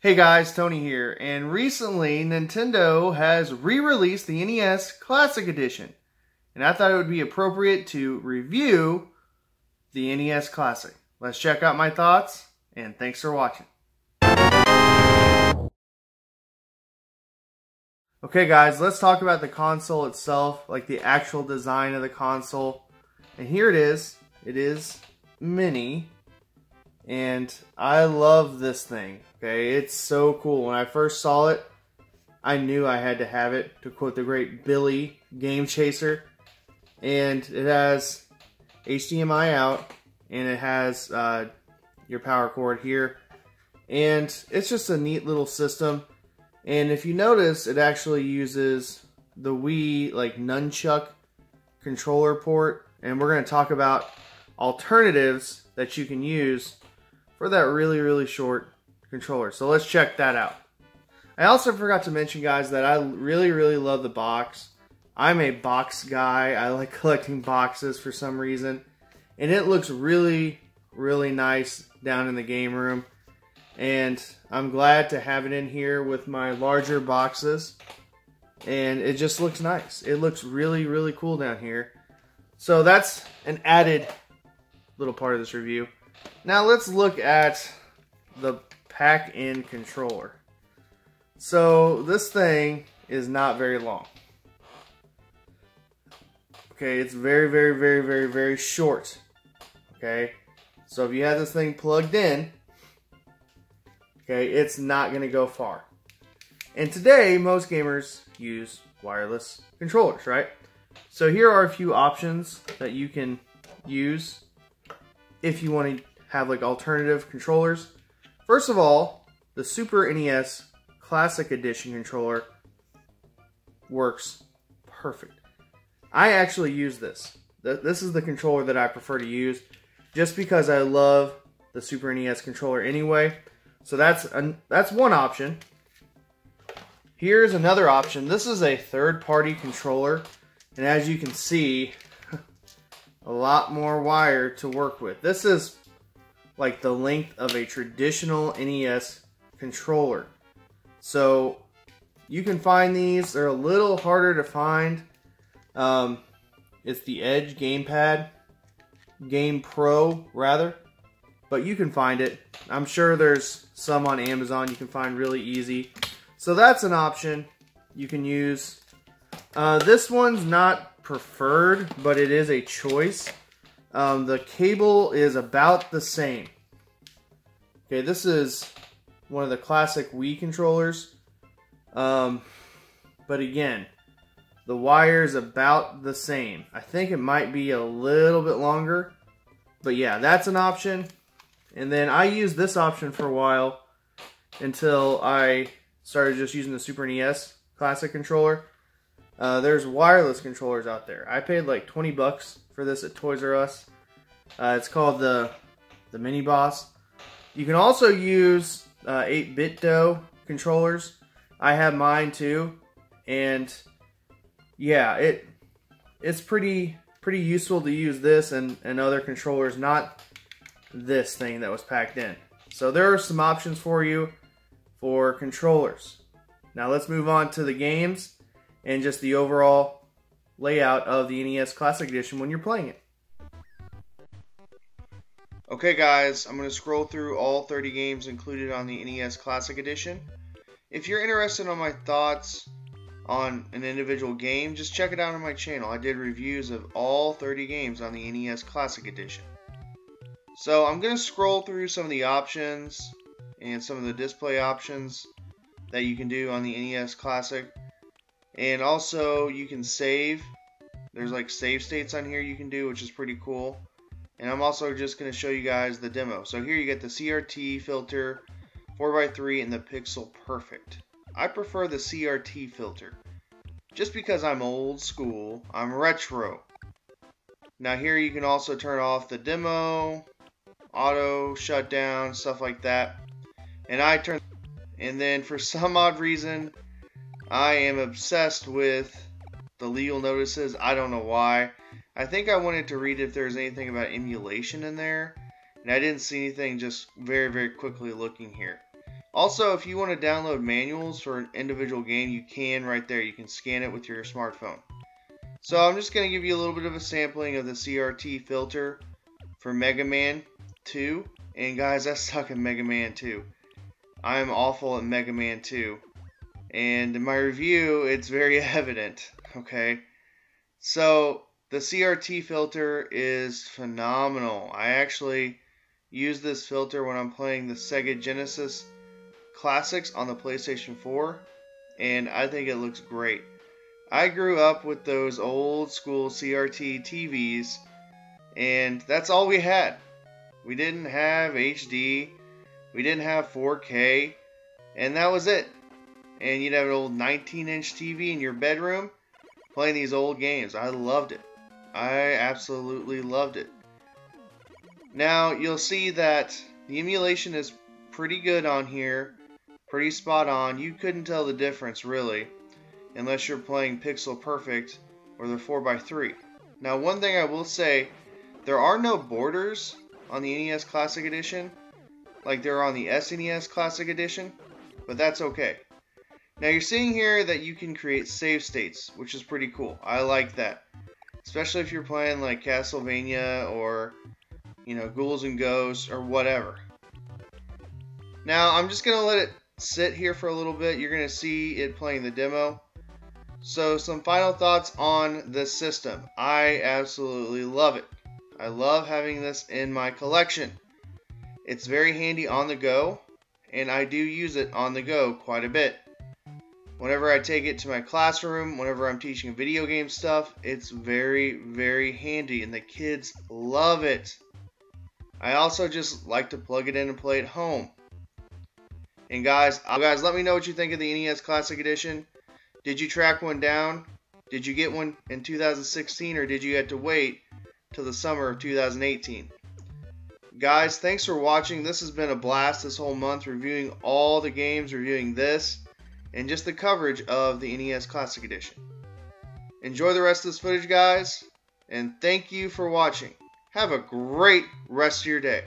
Hey guys, Tony here, and recently Nintendo has re-released the NES Classic Edition, and I thought it would be appropriate to review the NES Classic. Let's check out my thoughts, and thanks for watching. Okay guys, let's talk about the console itself, like the actual design of the console. And here it is. It is mini, and I love this thing. Okay, it's so cool. When I first saw it, I knew I had to have it, to quote the great Billy, Game Chaser. And it has HDMI out, and it has your power cord here. And it's just a neat little system. And if you notice, it actually uses the Wii like nunchuck controller port. And we're going to talk about alternatives that you can use for that really short controller. So let's check that out. I also forgot to mention, guys, that I really love the box. I'm a box guy. I like collecting boxes for some reason. And it looks really nice down in the game room. And I'm glad to have it in here with my larger boxes. And it just looks nice. It looks really cool down here. So that's an added little part of this review. Now let's look at the pack-in controller. So this thing is not very long. Okay, it's very short. Okay, so if you have this thing plugged in, okay, it's not going to go far. And today, most gamers use wireless controllers, right? So here are a few options that you can use if you want to have like alternative controllers. First of all, the Super NES Classic Edition controller works perfect. I actually use this. This is the controller that I prefer to use just because I love the Super NES controller anyway. So that's one option. Here's another option. This is a third-party controller, and as you can see, a lot more wire to work with. This is like the length of a traditional NES controller. So you can find these. They're a little harder to find. It's the Edge Gamepad, Game Pro rather, but you can find it. I'm sure there's some on Amazon you can find really easy. So that's an option you can use. This one's not preferred, but it is a choice. The cable is about the same. Okay, this is one of the classic Wii controllers. But again, the wire is about the same. I think it might be a little bit longer. But yeah, that's an option. And then I used this option for a while until I started just using the Super NES Classic controller. There's wireless controllers out there. I paid like 20 bucks for this at Toys R Us. It's called the Mini Boss. You can also use 8-bit-do controllers. I have mine too, and yeah, it's pretty useful to use this and other controllers, not this thing that was packed in. So there are some options for you for controllers. Now let's move on to the games and just the overall layout of the NES Classic Edition when you're playing it. Okay guys, I'm going to scroll through all 30 games included on the NES Classic Edition. If you're interested in my thoughts on an individual game, just check it out on my channel. I did reviews of all 30 games on the NES Classic Edition. So I'm going to scroll through some of the options and some of the display options that you can do on the NES Classic. And also you can save. There's like save states on here you can do, which is pretty cool. And I'm also just going to show you guys the demo. So here you get the CRT filter, 4x3, and the Pixel Perfect. I prefer the CRT filter just because I'm old school. I'm retro. Now here you can also turn off the demo, auto shutdown, stuff like that. And then for some odd reason, I am obsessed with the legal notices. I don't know why. I think I wanted to read if there's anything about emulation in there, and I didn't see anything just very quickly looking here. Also, if you want to download manuals for an individual game, you can right there. You can scan it with your smartphone. So I'm just going to give you a little bit of a sampling of the CRT filter for Megaman 2. And guys, I suck at Megaman 2. I am awful at Megaman 2. And in my review, it's very evident. Okay. So the CRT filter is phenomenal. I actually use this filter when I'm playing the Sega Genesis Classics on the PlayStation 4. And I think it looks great. I grew up with those old school CRT TVs, and that's all we had. We didn't have HD, we didn't have 4K, and that was it. And you'd have an old 19-inch TV in your bedroom playing these old games. I loved it. I absolutely loved it. Now, you'll see that the emulation is pretty good on here, pretty spot on. You couldn't tell the difference, really, unless you're playing Pixel Perfect or the 4x3. Now, one thing I will say, there are no borders on the NES Classic Edition like there are on the SNES Classic Edition, but that's okay. Now, you're seeing here that you can create save states, which is pretty cool. I like that, especially if you're playing like Castlevania or, you know, Ghouls and Ghosts or whatever. Now, I'm just going to let it sit here for a little bit. You're going to see it playing the demo. So some final thoughts on this system. I absolutely love it. I love having this in my collection. It's very handy on the go, and I do use it on the go quite a bit. Whenever I take it to my classroom, whenever I'm teaching video game stuff, it's very, very handy, and the kids love it. I also just like to plug it in and play at home. And guys, let me know what you think of the NES Classic Edition. Did you track one down? Did you get one in 2016, or did you have to wait till the summer of 2018? Guys, thanks for watching. This has been a blast this whole month, reviewing all the games, reviewing this, and just the coverage of the NES Classic Edition. Enjoy the rest of this footage, guys, and thank you for watching. Have a great rest of your day.